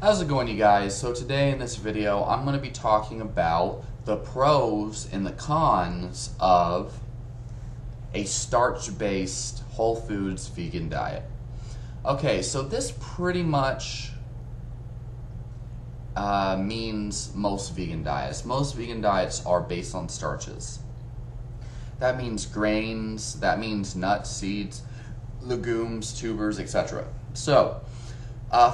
How's it going, you guys? So today in this video I'm going to be talking about the pros and the cons of a starch-based whole foods vegan diet. Okay, so this pretty much means most vegan diets. Most vegan diets are based on starches. That means grains, that means nuts, seeds, legumes, tubers, etc. So,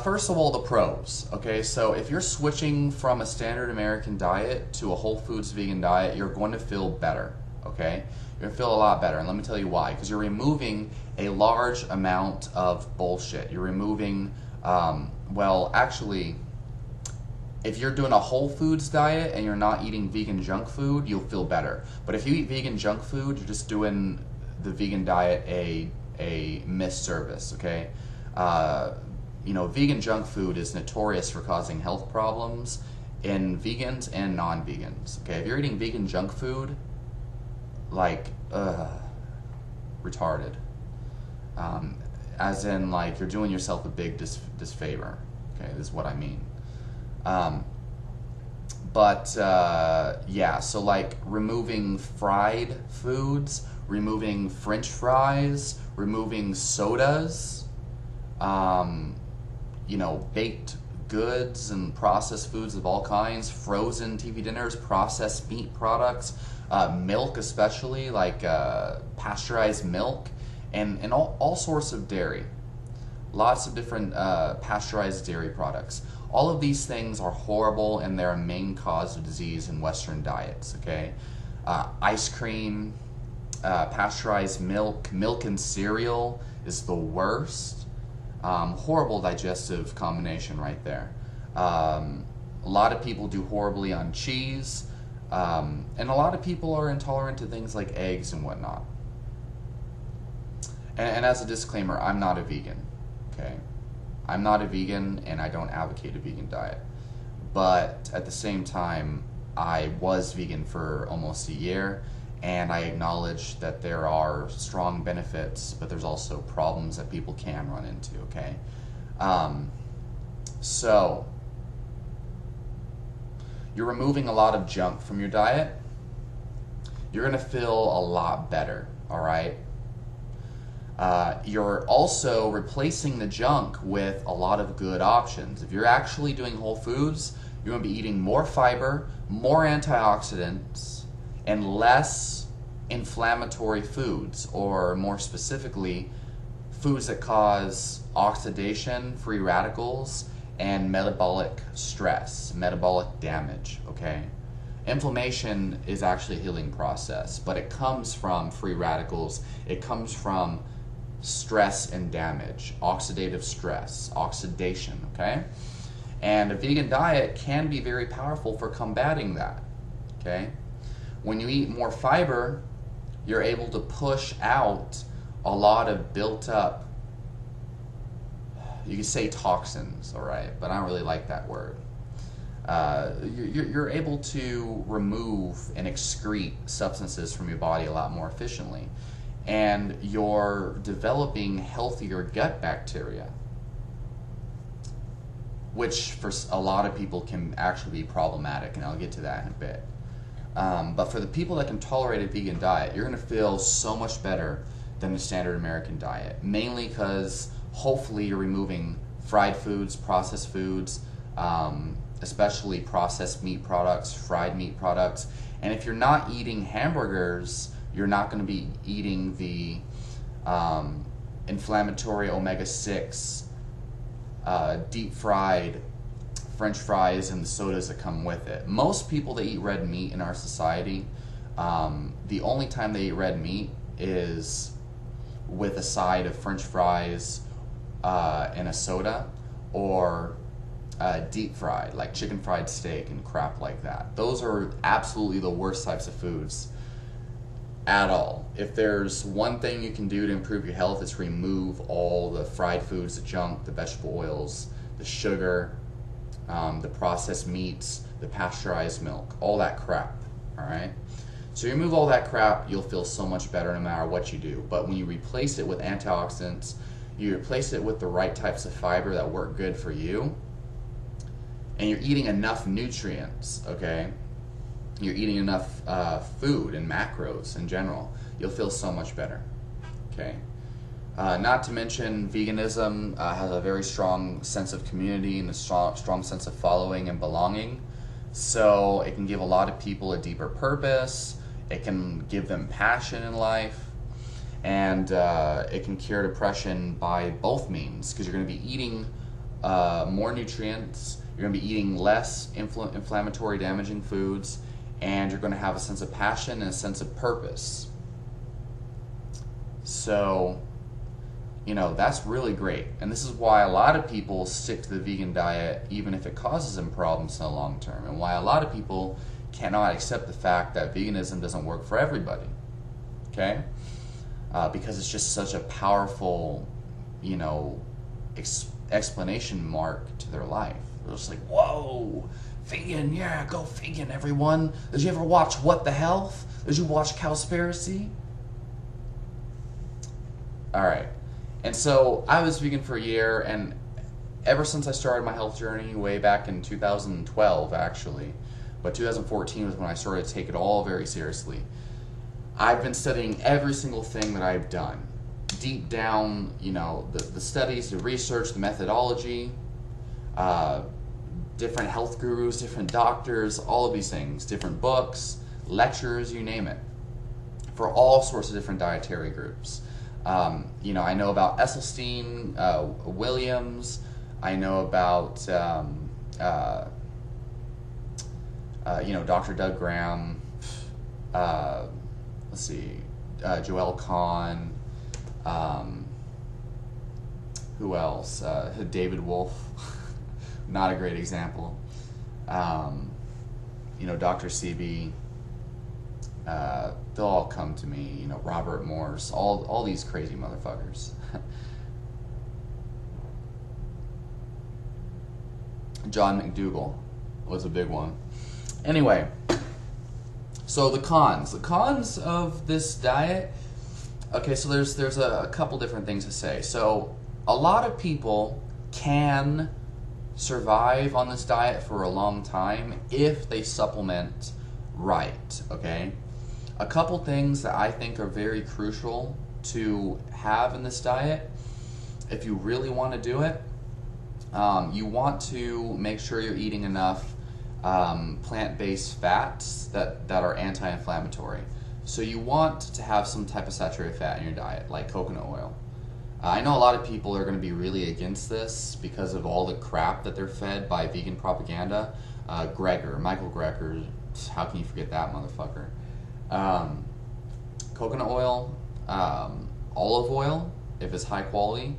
first of all, the pros. Okay, so if you're switching from a standard American diet to a whole foods vegan diet, you're going to feel better. Okay, you're going to feel a lot better, and let me tell you why. Because you're removing a large amount of bullshit. You're removing, well, actually, if you're doing a whole foods diet and you're not eating vegan junk food, you'll feel better. But if you eat vegan junk food, you're just doing the vegan diet a misservice. Okay. You know, vegan junk food is notorious for causing health problems in vegans and non-vegans. Okay, if you're eating vegan junk food, like, retarded. As in, like, you're doing yourself a big disfavor. Okay, this is what I mean. Yeah, so like removing fried foods, removing French fries, removing sodas, you know, baked goods and processed foods of all kinds, frozen TV dinners, processed meat products, milk especially, like pasteurized milk, and all sorts of dairy. Lots of different pasteurized dairy products. All of these things are horrible, and they're a main cause of disease in Western diets, okay? Ice cream, pasteurized milk, milk and cereal is the worst. Horrible digestive combination right there. A lot of people do horribly on cheese, and a lot of people are intolerant to things like eggs and whatnot. And as a disclaimer, I'm not a vegan, okay? I'm not a vegan, and I don't advocate a vegan diet. But at the same time, I was vegan for almost a year, and I acknowledge that there are strong benefits, but there's also problems that people can run into, okay? So, you're removing a lot of junk from your diet. You're gonna feel a lot better, all right? You're also replacing the junk with a lot of good options. If you're actually doing whole foods, you're going to be eating more fiber, more antioxidants, and less inflammatory foods, or more specifically, foods that cause oxidation, free radicals, and metabolic stress, metabolic damage, okay? Inflammation is actually a healing process, but it comes from free radicals. It comes from stress and damage, oxidative stress, oxidation, okay? And a vegan diet can be very powerful for combating that, okay? When you eat more fiber, you're able to push out a lot of built up, you could say toxins, all right, but I don't really like that word. You're able to remove and excrete substances from your body a lot more efficiently. And you're developing healthier gut bacteria, which for a lot of people can actually be problematic, and I'll get to that in a bit. But for the people that can tolerate a vegan diet, you're going to feel so much better than the standard American diet, mainly because hopefully you're removing fried foods, processed foods, especially processed meat products, fried meat products. And if you're not eating hamburgers, you're not going to be eating the inflammatory omega-6 deep fried French fries and the sodas that come with it. Most people that eat red meat in our society, the only time they eat red meat is with a side of French fries and a soda, or deep fried, like chicken fried steak and crap like that. Those are absolutely the worst types of foods at all. If there's one thing you can do to improve your health, it's remove all the fried foods, the junk, the vegetable oils, the sugar, the processed meats, the pasteurized milk, all that crap, all right? So you remove all that crap, you'll feel so much better no matter what you do. But when you replace it with antioxidants, you replace it with the right types of fiber that work good for you, and you're eating enough nutrients, okay? You're eating enough food and macros in general, you'll feel so much better, okay? Not to mention, veganism has a very strong sense of community and a strong sense of following and belonging. So it can give a lot of people a deeper purpose. It can give them passion in life. And it can cure depression by both means, because you're going to be eating more nutrients, you're going to be eating less inflammatory, damaging foods, and you're going to have a sense of passion and a sense of purpose. So, you know, that's really great. And this is why a lot of people stick to the vegan diet even if it causes them problems in the long term, and why a lot of people cannot accept the fact that veganism doesn't work for everybody, okay? Because it's just such a powerful, you know, explanation mark to their life. They're just like, whoa, vegan, yeah, go vegan, everyone. Did you ever watch What the Health? Did you watch Cowspiracy? All right. And so I was vegan for a year, and ever since I started my health journey way back in 2012, actually, but 2014 was when I started to take it all very seriously. I've been studying every single thing that I've done. Deep down, you know, the studies, the research, the methodology, different health gurus, different doctors, all of these things, different books, lectures, you name it, for all sorts of different dietary groups. You know, I know about Esselstyn, Williams, I know about, you know, Dr. Doug Graham, let's see, Joel Kahn, who else? David Wolf, not a great example. You know, Dr. Sebi, they'll all come to me, you know, Robert Morse, all these crazy motherfuckers. John McDougall was a big one. Anyway, so the cons of this diet. Okay, so there's a couple different things to say. So a lot of people can survive on this diet for a long time if they supplement right, okay? A couple things that I think are very crucial to have in this diet, if you really want to do it, you want to make sure you're eating enough plant-based fats that are anti-inflammatory. So you want to have some type of saturated fat in your diet, like coconut oil. I know a lot of people are going to be really against this because of all the crap that they're fed by vegan propaganda. Michael Greger, how can you forget that motherfucker? Coconut oil, olive oil, if it's high quality,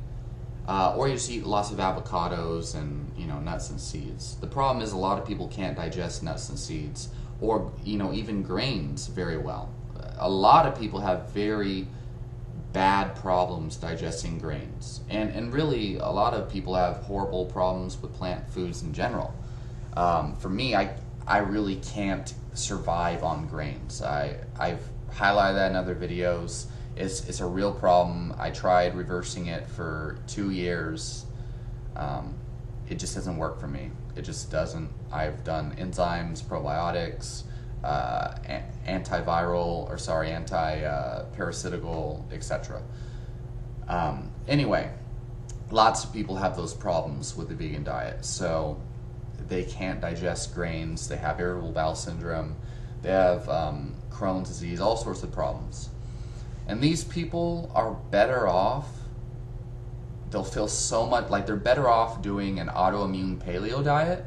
or you just eat lots of avocados and, you know, nuts and seeds. The problem is a lot of people can't digest nuts and seeds, or, you know, even grains very well. A lot of people have very bad problems digesting grains, and really a lot of people have horrible problems with plant foods in general. For me, I really can't survive on grains. I've highlighted that in other videos. It's a real problem. I tried reversing it for 2 years. It just doesn't work for me. It just doesn't. I've done enzymes, probiotics, anti-parasitical, etc. Anyway, lots of people have those problems with the vegan diet. So they can't digest grains, they have irritable bowel syndrome, they have Crohn's disease, all sorts of problems. And these people are better off, they'll feel so much like they're better off doing an autoimmune paleo diet.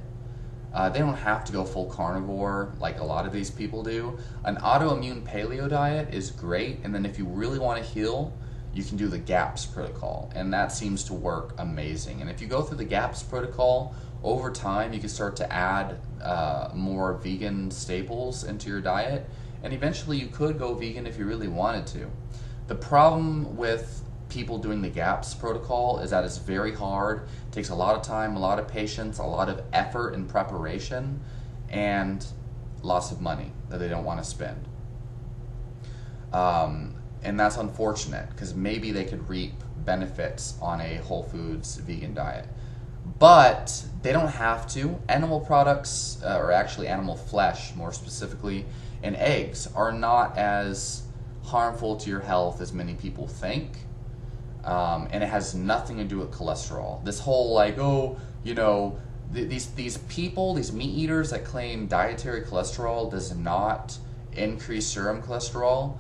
They don't have to go full carnivore like a lot of these people do. An autoimmune paleo diet is great, and then if you really want to heal, you can do the GAPS protocol, and that seems to work amazing. And if you go through the GAPS protocol, over time you can start to add more vegan staples into your diet, and eventually you could go vegan if you really wanted to. The problem with people doing the GAPS protocol is that it's very hard, it takes a lot of time, a lot of patience, a lot of effort and preparation, and lots of money that they don't want to spend. And that's unfortunate, because maybe they could reap benefits on a whole foods vegan diet. But They don't have to. Animal products, or actually animal flesh more specifically, and eggs are not as harmful to your health as many people think. And it has nothing to do with cholesterol. This whole like, oh, you know, these people, these meat eaters that claim dietary cholesterol does not increase serum cholesterol,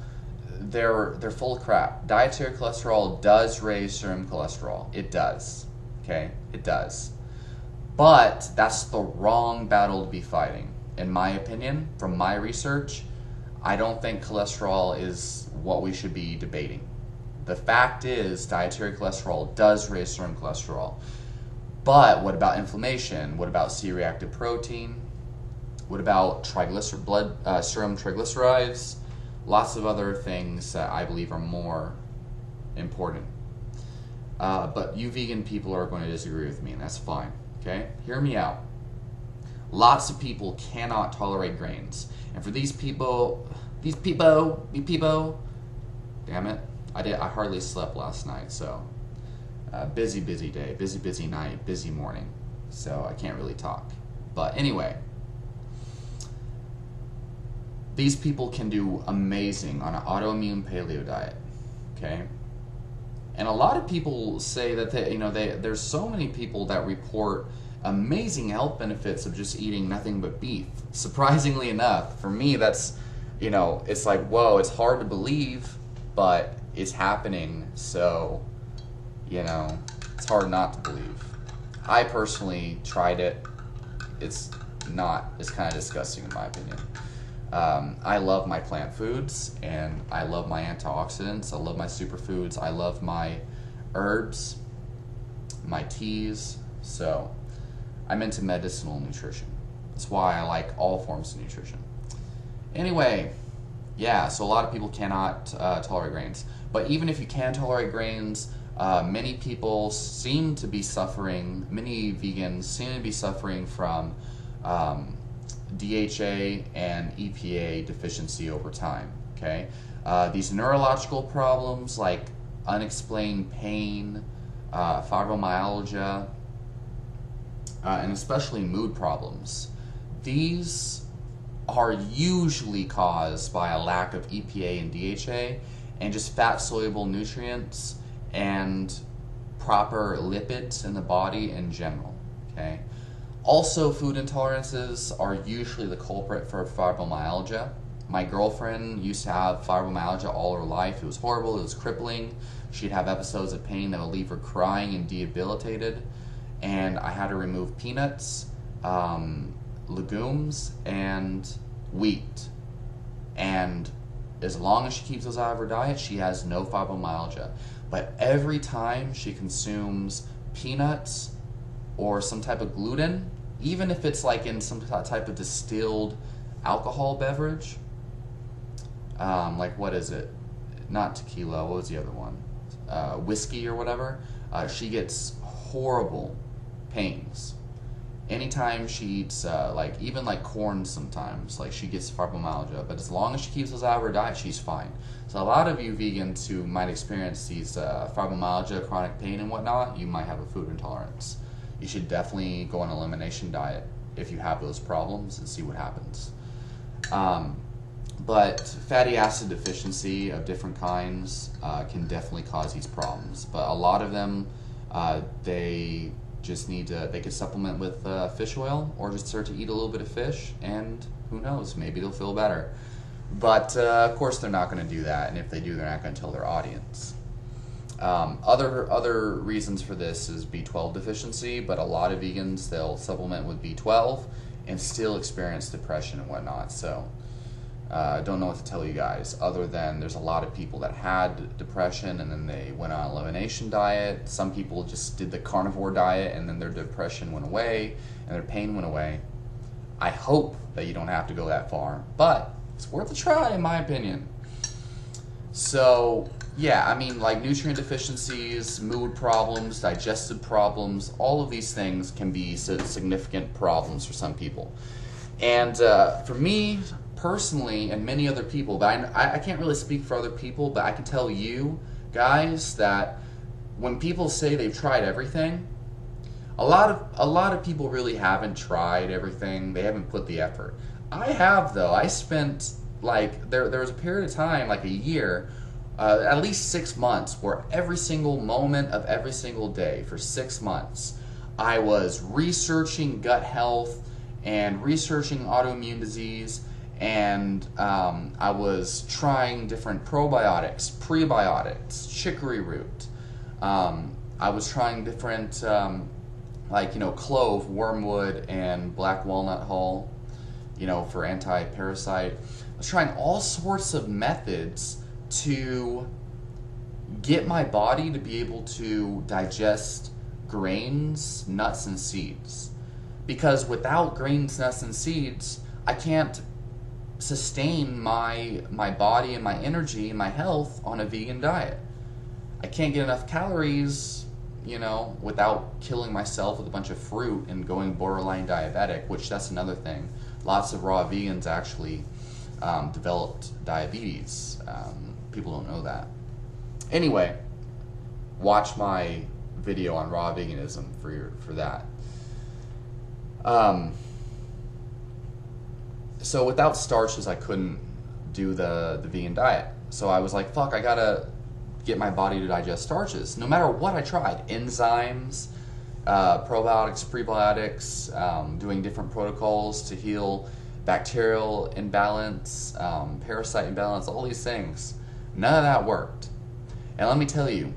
they're full of crap. Dietary cholesterol does raise serum cholesterol. It does. Okay? It does. But that's the wrong battle to be fighting. In my opinion, from my research, I don't think cholesterol is what we should be debating. The fact is, dietary cholesterol does raise serum cholesterol. But what about inflammation? What about C-reactive protein? What about serum triglycerides? Lots of other things that I believe are more important. But you vegan people are going to disagree with me, and that's fine. Okay? Hear me out. Lots of people cannot tolerate grains. And for these people, damn it, I hardly slept last night, so busy day, busy night, busy morning, so I can't really talk. But anyway, these people can do amazing on an autoimmune paleo diet, okay? And a lot of people say that there's so many people that report amazing health benefits of just eating nothing but beef. Surprisingly enough, for me, that's, it's like, whoa, it's hard to believe, but it's happening, so, it's hard not to believe. I personally tried it. It's kind of disgusting in my opinion. I love my plant foods, and I love my antioxidants. I love my superfoods. I love my herbs, my teas. So I'm into medicinal nutrition. That's why I like all forms of nutrition. Anyway, yeah, so a lot of people cannot tolerate grains. But even if you can tolerate grains, many people seem to be suffering, many vegans seem to be suffering from DHA and EPA deficiency over time, okay? These neurological problems like unexplained pain, fibromyalgia, and especially mood problems, these are usually caused by a lack of EPA and DHA and just fat-soluble nutrients and proper lipids in the body in general, okay? Also, food intolerances are usually the culprit for fibromyalgia. My girlfriend used to have fibromyalgia all her life. It was horrible, it was crippling. She'd have episodes of pain that would leave her crying and debilitated. And I had to remove peanuts, legumes, and wheat. And as long as she keeps those out of her diet, she has no fibromyalgia. But every time she consumes peanuts or some type of gluten, even if it's like in some type of distilled alcohol beverage, like what is it? Not tequila, what was the other one? Whiskey or whatever, she gets horrible pains. Anytime she eats, even corn sometimes, she gets fibromyalgia, but as long as she keeps those out of her diet, she's fine. So a lot of you vegans who might experience these fibromyalgia, chronic pain and whatnot, you might have a food intolerance. You should definitely go on an elimination diet if you have those problems and see what happens. But fatty acid deficiency of different kinds can definitely cause these problems. But a lot of them, they just need to, they could supplement with fish oil or just start to eat a little bit of fish, and who knows, maybe they'll feel better. But of course they're not going to do that, and if they do, they're not going to tell their audience. Other reasons for this is B12 deficiency, but a lot of vegans, they'll supplement with B12 and still experience depression and whatnot. So I don't know what to tell you guys, other than there's a lot of people that had depression and then they went on an elimination diet. Some people just did the carnivore diet and then their depression went away and their pain went away. I hope that you don't have to go that far, but it's worth a try in my opinion. So yeah, I mean, nutrient deficiencies, mood problems, digestive problems, all of these things can be significant problems for some people. And for me personally, and many other people, but I can't really speak for other people, but I can tell you guys that when people say they've tried everything, A lot of people really haven't tried everything. They haven't put the effort. I have though. I spent like there was a period of time, like a year, at least 6 months, where every single moment of every single day for 6 months, I was researching gut health and researching autoimmune disease, and I was trying different probiotics, prebiotics, chicory root. I was trying different, clove, wormwood, and black walnut hull, for anti-parasite. I was trying all sorts of methods to get my body to be able to digest grains, nuts, and seeds. Because without grains, nuts, and seeds, I can't sustain my body and my energy and my health on a vegan diet. I can't get enough calories, without killing myself with a bunch of fruit and going borderline diabetic, which that's another thing. Lots of raw vegans actually developed diabetes. People don't know that. Anyway, watch my video on raw veganism for that. So without starches, I couldn't do the vegan diet. So I was like, fuck, I gotta get my body to digest starches. No matter what I tried, enzymes, probiotics, prebiotics, doing different protocols to heal bacterial imbalance, parasite imbalance, all these things. None of that worked. And let me tell you,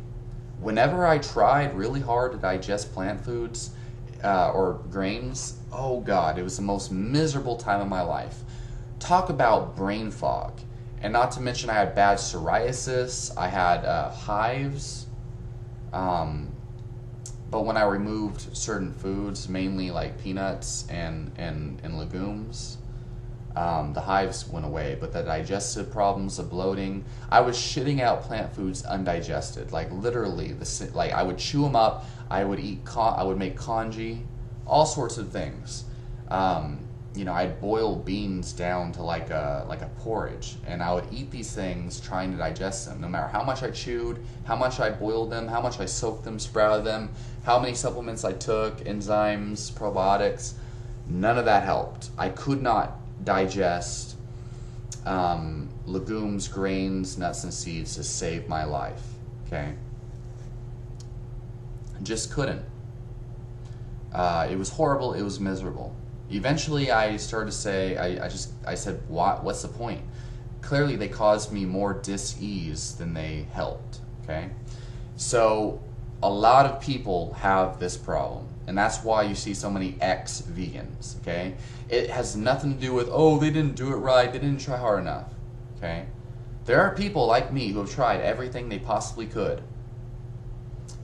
whenever I tried really hard to digest plant foods or grains, oh God, it was the most miserable time of my life. Talk about brain fog. And not to mention I had bad psoriasis, I had hives. But when I removed certain foods, mainly like peanuts and legumes, the hives went away. But the digestive problems, the bloating, I was shitting out plant foods undigested. Like literally, I would chew them up. I would make congee, all sorts of things. I'd boil beans down to like a porridge, and I would eat these things trying to digest them. No matter how much I chewed, how much I boiled them, how much I soaked them, sprouted them, how many supplements I took, enzymes, probiotics, none of that helped. I could not digest legumes, grains, nuts, and seeds to save my life. Okay, just couldn't. It was horrible. It was miserable. Eventually, I started to say, I said, what's the point? Clearly, they caused me more dis-ease than they helped, okay? So, a lot of people have this problem, and that's why you see so many ex-vegans, okay? It has nothing to do with, oh, they didn't do it right, they didn't try hard enough, okay? There are people like me who have tried everything they possibly could,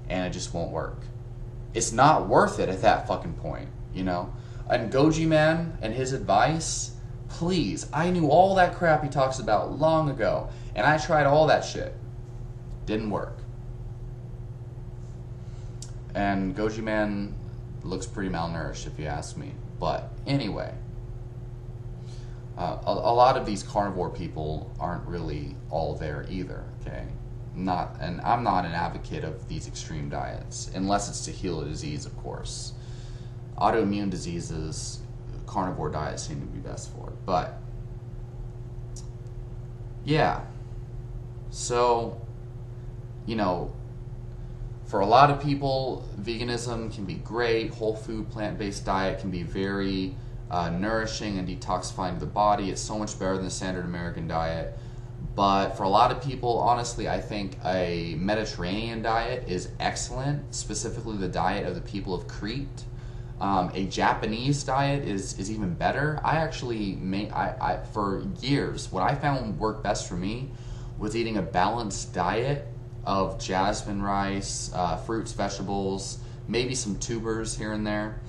and it just won't work. It's not worth it at that fucking point, And Goji Man and his advice, please, I knew all that crap he talks about long ago, and I tried all that shit. Didn't work. And Goji Man looks pretty malnourished if you ask me. But anyway, a lot of these carnivore people aren't really all there either, okay? And I'm not an advocate of these extreme diets, unless it's to heal a disease, of course. Autoimmune diseases, carnivore diets seem to be best for. But, yeah. So, for a lot of people, veganism can be great. Whole food, plant-based diet can be very nourishing and detoxifying to the body. It's so much better than the standard American diet. But for a lot of people, honestly, I think a Mediterranean diet is excellent, specifically the diet of the people of Crete. A Japanese diet is even better. I actually for years, what I found worked best for me was eating a balanced diet of jasmine rice, fruits, vegetables, maybe some tubers here and there,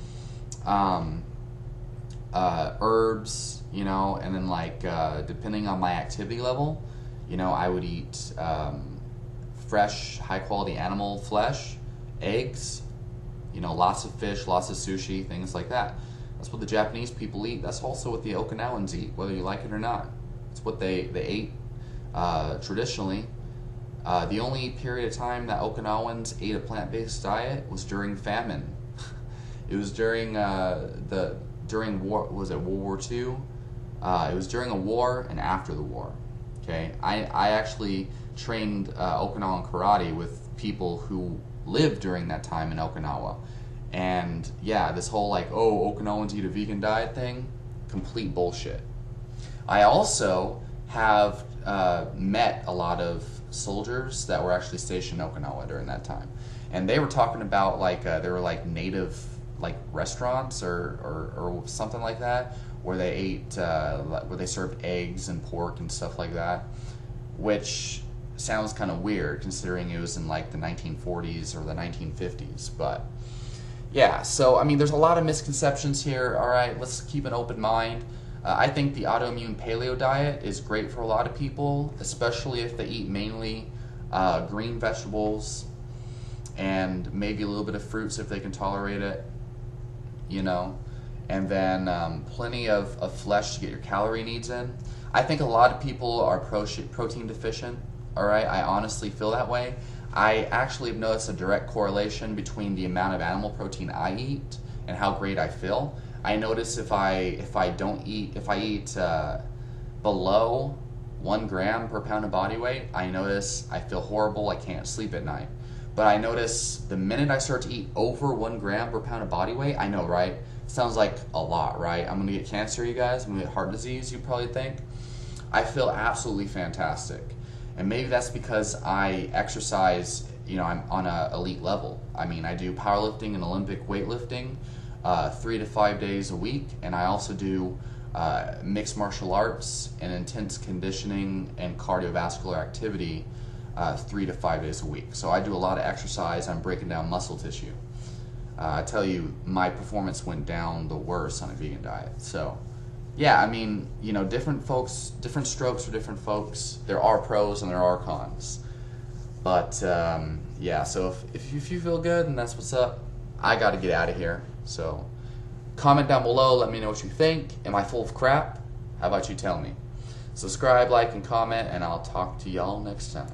herbs, and then depending on my activity level, I would eat fresh, high quality animal flesh, eggs, lots of fish, lots of sushi, things like that. That's what the Japanese people eat. That's also what the Okinawans eat, whether you like it or not. It's what they ate traditionally. The only period of time that Okinawans ate a plant-based diet was during famine. It was during during war. Was it World War II? It was during a war and after the war. Okay, I actually trained Okinawan karate with people who lived during that time in Okinawa, and yeah, this whole like, oh, Okinawans eat a vegan diet thing, complete bullshit. I also have met a lot of soldiers that were actually stationed in Okinawa during that time, and they were talking about like there were like native like restaurants or something like that where they ate where they served eggs and pork and stuff like that, which sounds kind of weird considering it was in like the 1940s or the 1950s. But yeah, so I mean, there's a lot of misconceptions here. All right, let's keep an open mind. I think the autoimmune paleo diet is great for a lot of people, especially if they eat mainly green vegetables and maybe a little bit of fruits if they can tolerate it, you know, and then plenty of flesh to get your calorie needs in. I think a lot of people are protein deficient, all right? I honestly feel that way. I actually have noticed a direct correlation between the amount of animal protein I eat and how great I feel. I notice if I eat below 1 gram per pound of body weight, I notice I feel horrible, I can't sleep at night. But I notice the minute I start to eat over 1 gram per pound of body weight, I know, right? Sounds like a lot, right? I'm gonna get cancer, you guys. I'm gonna get heart disease, you probably think. I feel absolutely fantastic. And maybe that's because I exercise, you know, I'm on an elite level. I mean, I do powerlifting and Olympic weightlifting 3 to 5 days a week, and I also do mixed martial arts and intense conditioning and cardiovascular activity 3 to 5 days a week. So I do a lot of exercise. I'm breaking down muscle tissue. I tell you, my performance went down the worst on a vegan diet. So yeah, I mean, you know, different folks, different strokes for different folks. There are pros and there are cons. But yeah, so if you feel good and that's what's up, I got to get out of here. So comment down below, let me know what you think. Am I full of crap? How about you tell me? Subscribe, like, and comment, and I'll talk to y'all next time.